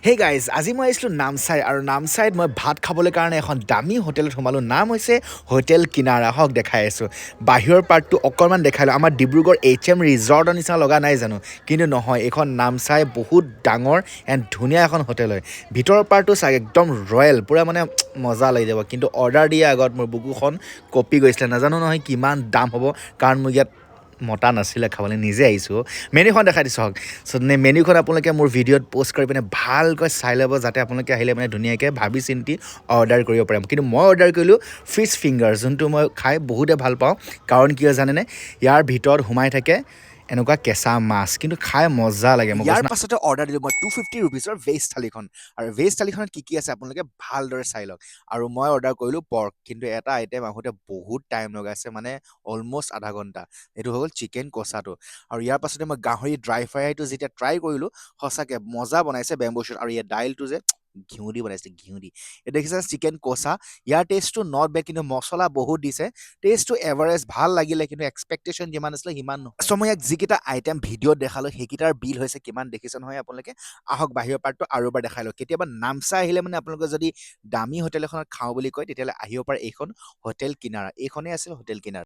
hey guys আজি মই আহিছিলোঁ নামচাই আৰু নামচাইত মই ভাত খাবলৈ কাৰণে এখন দামী হোটেলত সোমালোঁ নাম হৈছে হোটেল কিনাৰা হওক দেখাই আছোঁ বাহিৰৰ পাৰ্টটো অকণমান দেখালোঁ আমাৰ ডিব্ৰুগড় HM ৰিজৰ্টৰ নিচিনা লগা নাই জানো কিন্তু নহয় এইখন নামচাই বহুত ডাঙৰ এণ্ড ধুনীয়া এখন হোটেল হয় ভিতৰৰ পাৰ্টটো চাই একদম ৰয়েল পূৰা মানে মজা লাগি যাব কিন্তু অৰ্ডাৰ দিয়াৰ আগত মোৰ বুকুখন কঁপি গৈছিলে নাজানো নহয় কিমান দাম হ'ব কাৰণ মোৰ ইয়াত মতা নাছিলে খাবলৈ নিজে আহিছোঁ মেনুখন দেখাই দিছোঁ হওক চ' মেনুখন আপোনালোকে মোৰ ভিডিঅ'ত প'ষ্ট কৰি পিনে ভালকৈ চাই ল'ব যাতে আপোনালোকে আহিলে মানে ধুনীয়াকৈ ভাবি চিন্তি অৰ্ডাৰ কৰিব পাৰিম কিন্তু মই অৰ্ডাৰ কৰিলোঁ ফিছ ফিংগাৰ যোনটো মই খাই বহুতে ভাল পাওঁ কাৰণ কিয় জানেনে ইয়াৰ ভিতৰত সোমাই থাকে এনেকুৱা কেঁচা মাছ কিন্তু খাই মজা লাগে মই ইয়াৰ পাছতে অৰ্ডাৰ দিলোঁ মই 250 ৰুপিজৰ ভেজ থালিখন আৰু ভেজ থালিখনত কি আছে আপোনালোকে ভালদৰে চাই লওক আৰু মই অৰ্ডাৰ কৰিলোঁ পৰ্ক কিন্তু এটা আইটেম আহোঁতে বহুত টাইম লগাইছে মানে অলম'ষ্ট আধা ঘণ্টা এইটো হৈ গ'ল চিকেন কষাটো আৰু ইয়াৰ পাছতে মই গাহৰি ড্ৰাই ফ্ৰাইটো যেতিয়া ট্ৰাই কৰিলোঁ সঁচাকৈ মজা বনাইছে বেম্বো শ্বুট আৰু ইয়াৰ দাইলটো যে ঘিউ দি বনাইছে ঘিউ দি এই দেখিছে চিকেন কষা ইয়াৰ টেষ্টটো নট বেড কিন্তু মছলা বহুত দিছে টেষ্টটো এভাৰেজ ভাল লাগিলে কিন্তু এক্সপেক্টেশ্যন যিমান আছিলে সিমান নহয় চ' মই ইয়াক যিকেইটা আইটেম ভিডিঅ'ত দেখালোঁ সেইকেইটাৰ বিল হৈছে কিমান দেখিছে নহয় আপোনালোকে আহক বাহিৰৰ পাৰ্টটো আৰু এবাৰ দেখাই লওক কেতিয়াবা নামচাই আহিলে মানে আপোনালোকে যদি দামী হোটেল এখনত খাওঁ বুলি কয় তেতিয়াহ'লে আহিব পাৰে এইখন হোটেল কিনাৰা এইখনেই আছিল হোটেল কিনাৰা